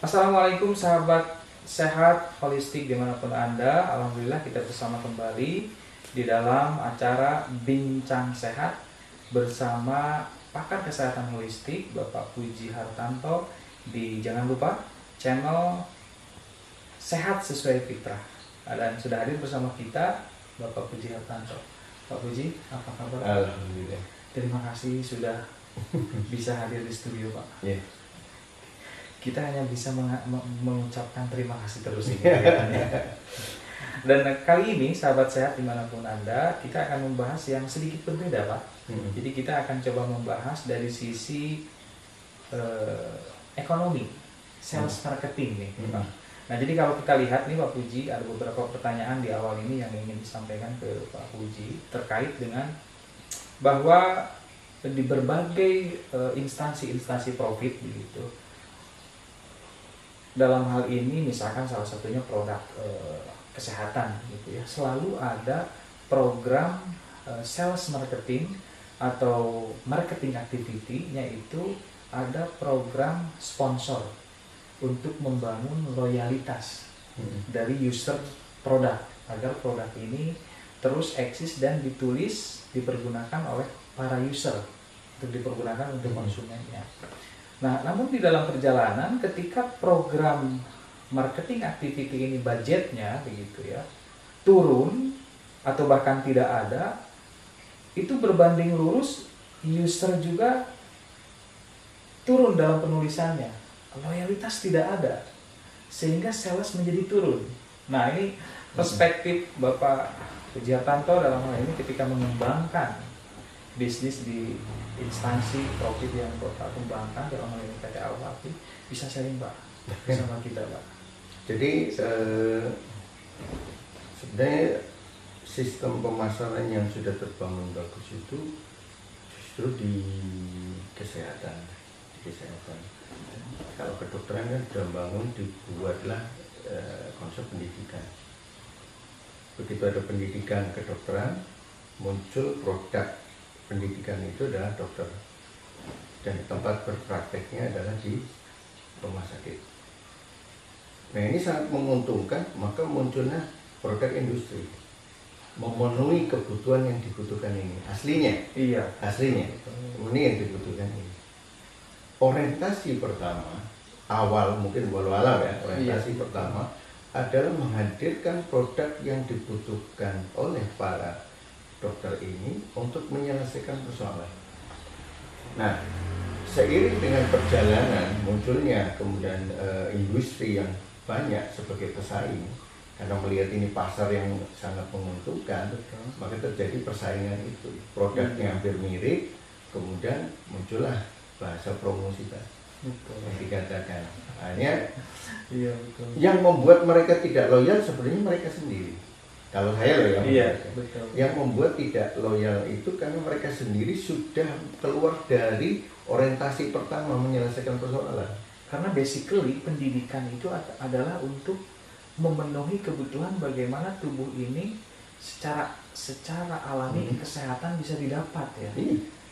Assalamualaikum sahabat sehat holistik dimanapun Anda. Alhamdulillah kita bersama kembali di dalam acara Bincang Sehat bersama pakar kesehatan holistik Bapak Puji Hartanto di jangan lupa channel Sehat Sesuai Fitrah. Dan sudah hadir bersama kita Bapak Puji Hartanto. Pak Puji, apa kabar? Alhamdulillah. Terima kasih sudah bisa hadir di studio, Pak. Yeah. Kita hanya bisa mengucapkan terima kasih terus ini. Dan kali ini sahabat sehat dimanapun Anda, kita akan membahas yang sedikit berbeda, Pak. Jadi kita akan coba membahas dari sisi ekonomi, sales marketing nih, Pak. Nah, jadi kalau kita lihat nih Pak Puji, ada beberapa pertanyaan di awal ini yang ingin disampaikan ke Pak Puji terkait dengan bahwa di berbagai instansi profit begitu. Dalam hal ini misalkan salah satunya produk kesehatan gitu ya, selalu ada program sales marketing atau marketing activity, yaitu ada program sponsor untuk membangun loyalitas dari user produk agar produk ini terus eksis dan dipergunakan oleh para user untuk dipergunakan untuk konsumennya. Nah, namun di dalam perjalanan ketika program marketing activity ini budgetnya begitu ya turun atau bahkan tidak ada, itu berbanding lurus user juga turun dalam penulisannya, loyalitas tidak ada, sehingga sales menjadi turun. Nah, ini perspektif Bapak Puji Hartanto dalam hal ini ketika mengembangkan bisnis di instansi profit yang Bapak kembangkan dalam hal ini PT Al-Fatih, bisa sharing Pak bersama kita, Pak. Jadi sebenarnya sistem pemasaran yang sudah terbangun bagus itu justru di kesehatan. Kalau kedokteran kan sudah bangun, dibuatlah konsep pendidikan. Begitu ada pendidikan kedokteran, muncul produk pendidikan itu adalah dokter, dan tempat berprakteknya adalah di rumah sakit. Nah, ini sangat menguntungkan, maka munculnya produk industri memenuhi kebutuhan yang dibutuhkan ini. Aslinya ini yang dibutuhkan ini. Orientasi pertama awal, mungkin walau ya, orientasi pertama adalah menghadirkan produk yang dibutuhkan oleh para dokter ini untuk menyelesaikan persoalan. Nah, seiring dengan perjalanan munculnya kemudian industri yang banyak sebagai pesaing, karena melihat ini pasar yang sangat menguntungkan, maka terjadi persaingan itu. Produknya hampir mirip, kemudian muncullah bahasa promosi yang dikatakan. Hanya yang membuat mereka tidak loyal sebenarnya mereka sendiri. Kalau saya loyal, yang membuat tidak loyal itu karena mereka sendiri sudah keluar dari orientasi pertama menyelesaikan persoalan. Karena basically pendidikan itu adalah untuk memenuhi kebutuhan bagaimana tubuh ini secara alami kesehatan bisa didapat ya.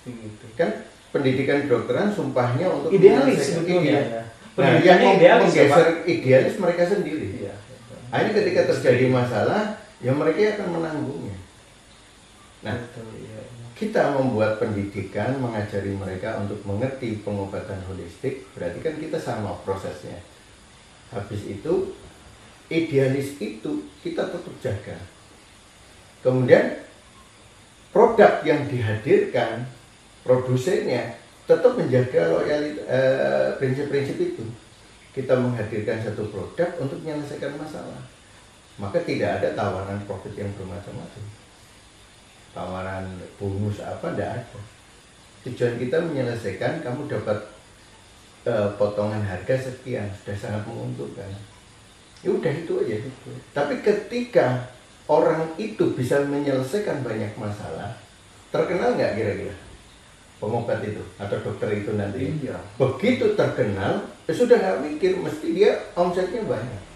Begitu. Kan pendidikan kedokteran sumpahnya untuk idealis sebetulnya. Nah, yang menggeser idealis mereka sendiri. Hanya ketika terjadi masalah, ya mereka akan menanggungnya. Nah, kita membuat pendidikan, mengajari mereka untuk mengerti pengobatan holistik, berarti kan kita sama prosesnya. Habis itu, idealis itu kita tetap jaga. Kemudian, produk yang dihadirkan, produsennya tetap menjaga prinsip-prinsip itu. Kita menghadirkan satu produk untuk menyelesaikan masalah. Maka tidak ada tawaran profit yang bermacam-macam. Tawaran bonus apa, tidak ada. Tujuan kita menyelesaikan, kamu dapat potongan harga sekian, sudah sangat menguntungkan. Ya udah itu aja. Tapi ketika orang itu bisa menyelesaikan banyak masalah, terkenal nggak kira-kira pengobat itu atau dokter itu nanti? Begitu terkenal, sudah nggak mikir, mesti dia omsetnya banyak.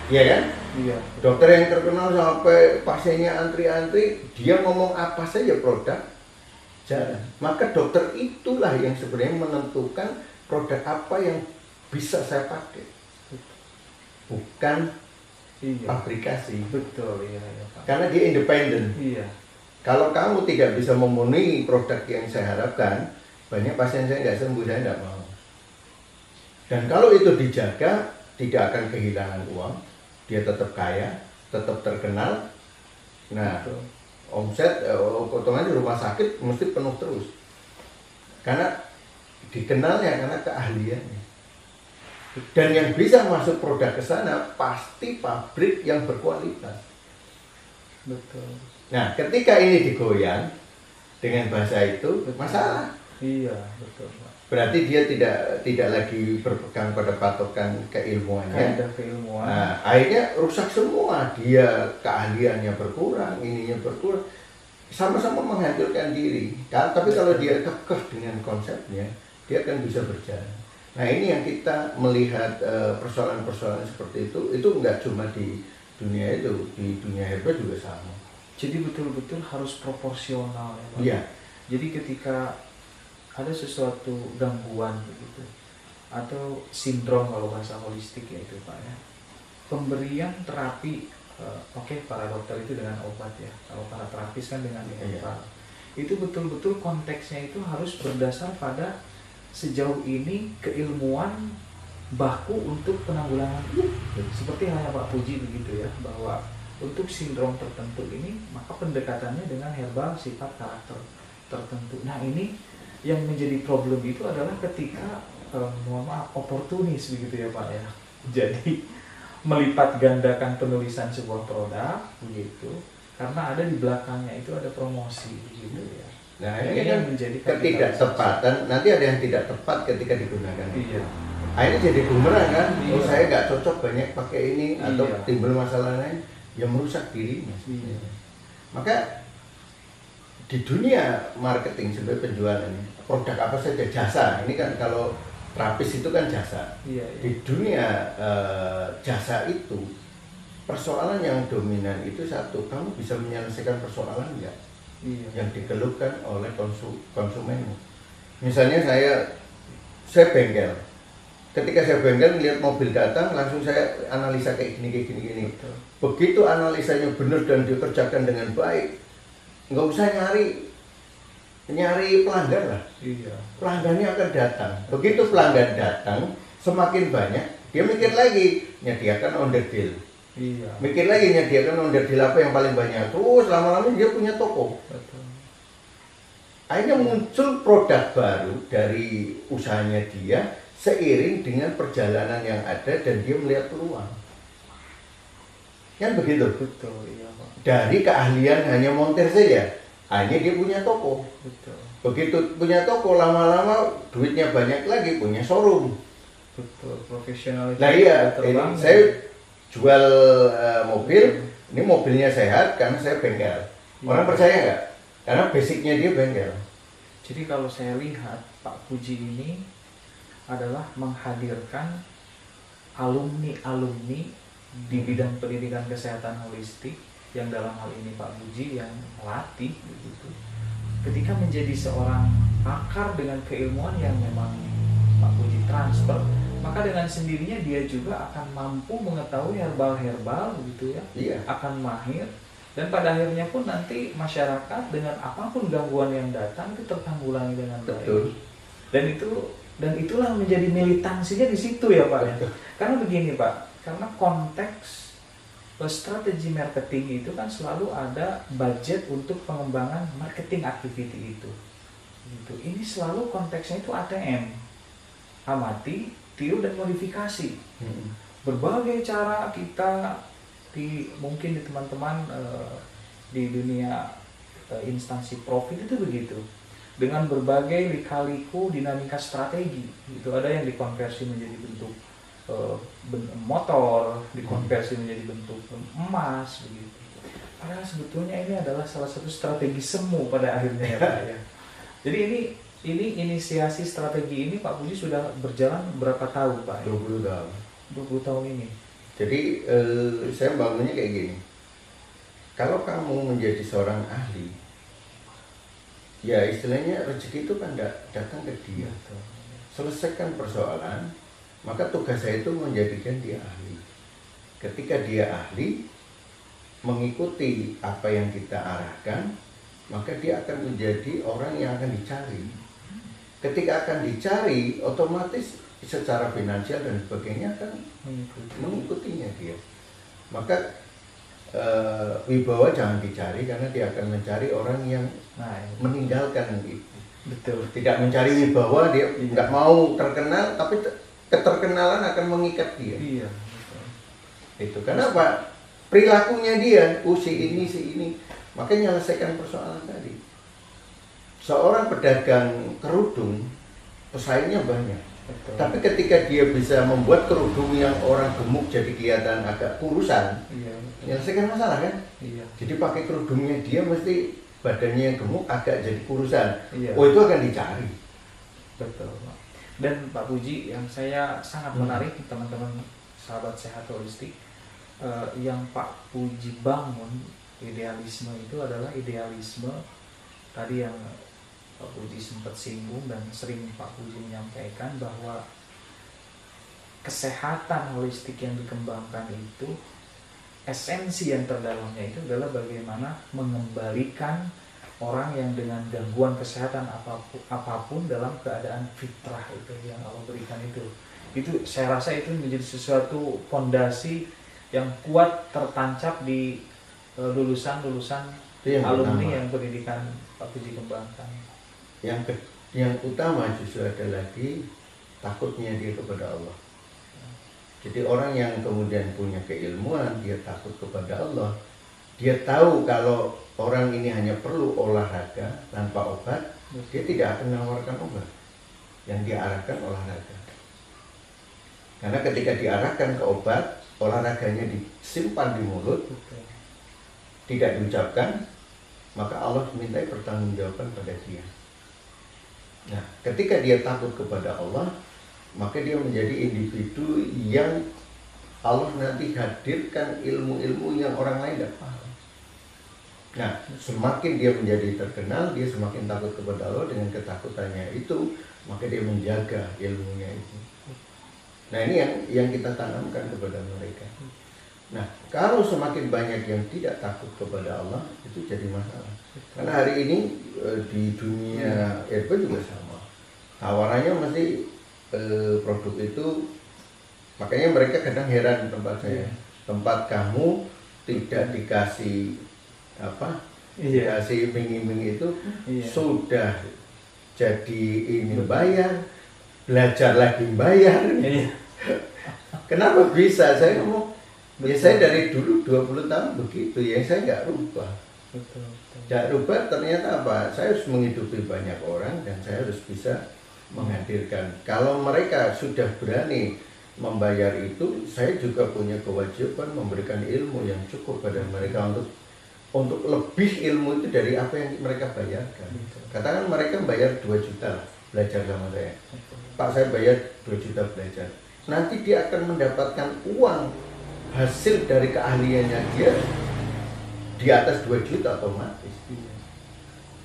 Iya kan? Iya. Dokter yang terkenal sampai pasiennya antri-antri, dia ngomong apa saja produk jalan. Maka dokter itulah yang sebenarnya menentukan produk apa yang bisa saya pakai, bukan Iya. pabrikasi. Betul, iya, iya Pak. Karena dia independen. Iya. Kalau kamu tidak bisa memenuhi produk yang saya harapkan, banyak pasien saya nggak sembuh, saya nggak mau. Dan kalau itu dijaga, tidak akan kehilangan uang, dia tetap kaya, tetap terkenal. Nah, Betul. omset, potongan di rumah sakit mesti penuh terus. Karena dikenalnya, karena keahliannya. Dan yang bisa masuk produk ke sana pasti pabrik yang berkualitas. Betul. Nah, ketika ini digoyang dengan bahasa itu, Betul. masalah. Iya, betul Pak. Berarti dia tidak lagi berpegang pada patokan keilmuannya. Kaidah keilmuan. Nah, akhirnya rusak semua. Dia keahliannya berkurang, ininya berkurang. Sama-sama menghancurkan diri. Tapi kalau dia kekeh dengan konsepnya, dia akan bisa berjalan. Nah, ini yang kita melihat persoalan-persoalan seperti itu enggak cuma di dunia itu, di dunia herbal juga sama. Jadi betul-betul harus proporsional ya Pak. Iya. Jadi ketika ada sesuatu gangguan begitu atau sindrom kalau bahasa holistik ya itu Pak ya, pemberian terapi oke, para dokter itu dengan obat ya, kalau para terapis kan dengan herbal. Itu betul-betul konteksnya itu harus berdasar pada sejauh ini keilmuan baku untuk penanggulangan. Seperti halnya Pak Puji begitu ya, bahwa untuk sindrom tertentu ini maka pendekatannya dengan herbal sifat karakter tertentu. Nah, ini yang menjadi problem itu adalah ketika mohon maaf oportunis begitu ya Pak ya. Jadi melipat gandakan penulisan sebuah produk begitu karena ada di belakangnya itu ada promosi begitu ya. Nah, ini kan menjadi ketidaktepatan. Nanti ada yang tidak tepat ketika digunakan. Iya. Akhirnya jadi bumerang kan. Iya. Oh, saya nggak cocok banyak pakai ini atau Iya. timbul masalah lain yang merusak dirinya. Iya. Maka di dunia marketing sebagai penjualan produk apa saja, jasa ini kan, kalau terapis itu kan jasa. Iya, iya. Di dunia jasa itu persoalan yang dominan itu satu, kamu bisa menyelesaikan persoalan nggak yang dikeluhkan oleh konsumenmu. Misalnya saya bengkel, ketika saya bengkel lihat mobil datang langsung saya analisa kayak gini. Betul. Begitu analisanya benar dan dikerjakan dengan baik, nggak usah nyari pelanggan lah. Iya. Pelanggannya akan datang. Begitu pelanggan datang, semakin banyak, dia mikir lagi, nyediakan onderdil. Iya. Mikir lagi, nyediakan onderdil apa yang paling banyak. Terus lama-lama dia punya toko. Betul. Akhirnya muncul produk baru dari usahanya dia, seiring dengan perjalanan yang ada dan dia melihat peluang. Kan begitu? Betul, iya Pak. Dari keahlian hanya montir saja, akhirnya dia punya toko. Betul. Begitu punya toko, lama-lama duitnya banyak lagi, punya showroom. Betul, profesional. Nah iya, ini saya jual mobil, ini mobilnya sehat karena saya bengkel. Orang percaya nggak? Karena basicnya dia bengkel. Jadi kalau saya lihat Pak Puji ini adalah menghadirkan alumni di bidang pendidikan kesehatan holistik yang dalam hal ini Pak Puji yang melatih begitu. Ketika menjadi seorang pakar dengan keilmuan yang memang Pak Puji transfer, maka dengan sendirinya dia juga akan mampu mengetahui herbal-herbal gitu ya. Iya. Akan mahir. Dan pada akhirnya pun nanti masyarakat dengan apapun gangguan yang datang itu tertanggulangi dengan baik. Betul. Dan itulah menjadi militansinya di situ ya Pak ya. Karena begini Pak, karena konteks strategi marketing itu kan selalu ada budget untuk pengembangan marketing activity itu. Gitu. Ini selalu konteksnya itu ATM. Amati, tiru dan modifikasi. Berbagai cara kita mungkin di teman-teman di dunia instansi profit itu begitu, dengan berbagai lika-liku dinamika strategi gitu. Ada yang dikonversi menjadi bentuk motor, dikonversi menjadi bentuk emas begitu. Padahal sebetulnya ini adalah salah satu strategi semu pada akhirnya ya Pak ya. Jadi ini inisiasi strategi ini Pak Puji sudah berjalan berapa tahun Pak? 20 tahun. 20 tahun ini. Jadi saya bangunnya kayak gini. Kalau kamu menjadi seorang ahli, ya istilahnya rezeki itu kan datang ke dia. Selesaikan persoalan, maka tugas saya itu menjadikan dia ahli. Ketika dia ahli, mengikuti apa yang kita arahkan, maka dia akan menjadi orang yang akan dicari. Ketika akan dicari, otomatis secara finansial dan sebagainya akan mengikutinya dia. Maka wibawa jangan dicari, karena dia akan mencari orang yang meninggalkan itu. Betul. Tidak mencari wibawa, dia nggak mau terkenal, tapi keterkenalan akan mengikat dia. Iya. Itu kenapa? Perilakunya dia, si ini, makanya menyelesaikan persoalan tadi. Seorang pedagang kerudung, pesaingnya banyak. Betul. Tapi ketika dia bisa membuat kerudung yang orang gemuk jadi kelihatan agak kurusan, Iya. menyelesaikan masalah kan? Iya. Jadi pakai kerudungnya dia mesti badannya yang gemuk agak jadi kurusan. Iya. Oh, itu akan dicari. Betul, Pak. Dan Pak Puji, yang saya sangat menarik teman-teman sahabat sehat holistik, yang Pak Puji bangun idealisme itu adalah idealisme tadi yang Pak Puji sempat singgung dan sering Pak Puji menyampaikan, bahwa kesehatan holistik yang dikembangkan itu, esensi yang terdalamnya itu adalah bagaimana mengembalikan orang yang dengan gangguan kesehatan apapun dalam keadaan fitrah itu yang Allah berikan itu. Itu saya rasa itu menjadi sesuatu fondasi yang kuat tertancap di lulusan-lulusan alumni yang pendidikan Pak Puji kembangkan. Yang utama justru ada lagi takutnya dia kepada Allah. Jadi orang yang kemudian punya keilmuan, dia takut kepada Allah. Dia tahu kalau orang ini hanya perlu olahraga tanpa obat, dia tidak akan menawarkan obat. Yang dia arahkan olahraga. Karena ketika diarahkan ke obat, olahraganya disimpan di mulut, tidak diucapkan, maka Allah minta pertanggungjawaban pada dia. Nah, ketika dia takut kepada Allah, maka dia menjadi individu yang Allah nanti hadirkan ilmu-ilmu yang orang lain tidak paham. Nah, semakin dia menjadi terkenal, dia semakin takut kepada Allah. Dengan ketakutannya itu, maka dia menjaga ilmunya itu. Nah, ini yang kita tanamkan kepada mereka. Nah, kalau semakin banyak yang tidak takut kepada Allah, itu jadi masalah. Karena hari ini di dunia RP juga sama. Tawarannya mesti produk itu, makanya mereka kadang heran tempat saya. Tempat kamu tidak dikasih dikasih iming-iming itu, sudah jadi ini bayar, belajar lagi bayar. Kenapa bisa? Saya ngomong, ya saya dari dulu 20 tahun begitu, ya saya nggak rubah. Nggak rubah, ternyata apa? Saya harus menghidupi banyak orang dan saya harus bisa menghadirkan. Kalau mereka sudah berani membayar itu, saya juga punya kewajiban memberikan ilmu yang cukup pada mereka untuk lebih ilmu itu dari apa yang mereka bayarkan. Katakan mereka bayar 2 juta belajar sama saya. Pak, saya bayar 2 juta belajar. Nanti dia akan mendapatkan uang hasil dari keahliannya dia di atas 2 juta otomatis.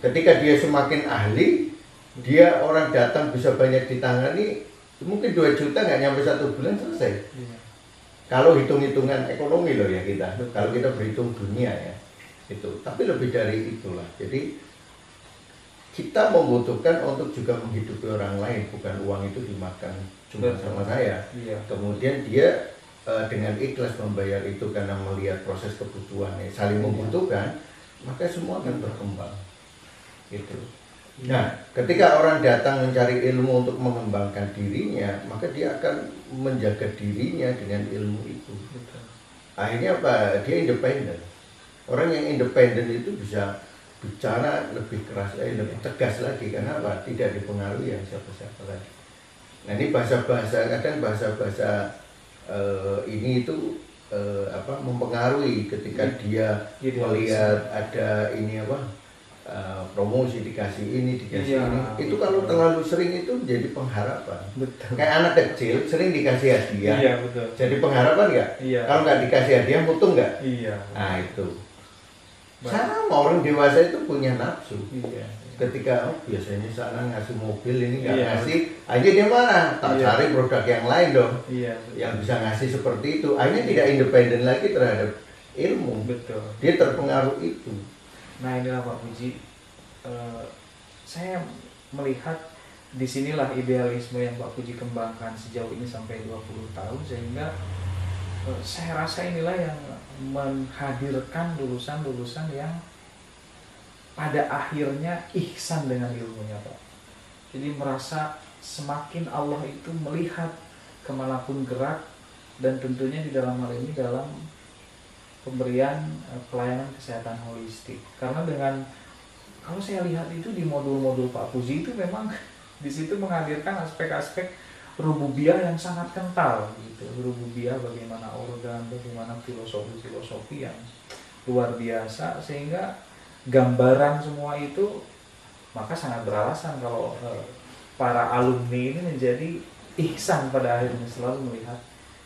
Ketika dia semakin ahli, dia orang datang bisa banyak ditangani, mungkin 2 juta nggak nyampe 1 bulan selesai. Kalau hitung-hitungan ekonomi loh ya kita, kalau kita berhitung dunia ya itu. Tapi lebih dari itulah. Jadi kita membutuhkan untuk juga menghidupi orang lain, bukan uang itu dimakan cuma sama saya. Kemudian dia dengan ikhlas membayar itu karena melihat proses kebutuhannya saling membutuhkan, maka semua akan berkembang. Gitu. Nah, ketika orang datang mencari ilmu untuk mengembangkan dirinya, maka dia akan menjaga dirinya dengan ilmu itu. Akhirnya apa? Dia independen. Orang yang independen itu bisa bicara lebih keras, lebih tegas lagi. Karena apa? Tidak dipengaruhi yang siapa-siapa lagi. Nah, ini bahasa-bahasa, kadang bahasa-bahasa ini itu mempengaruhi ketika dia melihat ada ini promosi dikasih ini dikasih ini. Itu kalau terlalu sering itu jadi pengharapan. Kayak anak kecil sering dikasih hadiah, jadi pengharapan nggak? Kalau nggak dikasih hadiah mutung nggak? Nah itu sama orang dewasa itu punya nafsu. ketika biasanya sana ngasih mobil ini nggak Iya. ngasih, akhirnya dia mana? Tak Iya. cari produk yang lain dong, Iya, yang bisa ngasih seperti itu. Akhirnya tidak independen lagi terhadap ilmu, betul. dia terpengaruh itu. Nah inilah Pak Puji, saya melihat disinilah idealisme yang Pak Puji kembangkan sejauh ini sampai 20 tahun, sehingga saya rasa inilah yang menghadirkan lulusan-lulusan yang pada akhirnya ihsan dengan ilmunya Pak. Jadi merasa semakin Allah itu melihat kemanapun gerak, dan tentunya di dalam hal ini dalam pemberian pelayanan kesehatan holistik. Karena dengan, kalau saya lihat itu di modul-modul Pak Puji itu memang di situ menghadirkan aspek-aspek rububiyah yang sangat kental gitu. Rububiyah bagaimana organ, bagaimana filosofi yang luar biasa, sehingga gambaran semua itu maka sangat beralasan kalau para alumni ini menjadi ihsan pada akhirnya, selalu melihat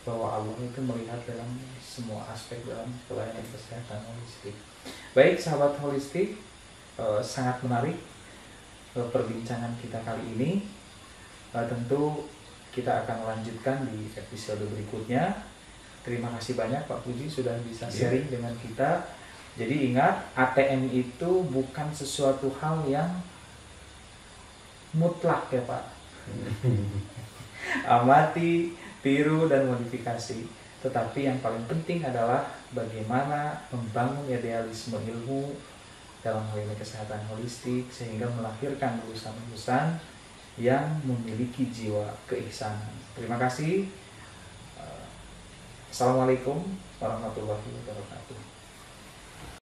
bahwa Allah itu melihat dalam semua aspek dalam pelayanan kesehatan holistik. Baik sahabat holistik, sangat menarik perbincangan kita kali ini. Tentu kita akan melanjutkan di episode berikutnya. Terima kasih banyak Pak Puji sudah bisa sharing dengan kita. Jadi ingat, ATM itu bukan sesuatu hal yang mutlak ya Pak. Amati, tiru, dan modifikasi. Tetapi yang paling penting adalah bagaimana membangun idealisme ilmu dalam hal ini kesehatan holistik, sehingga melahirkan lulusan-lulusan yang memiliki jiwa keihsanan. Terima kasih. Assalamualaikum warahmatullahi wabarakatuh.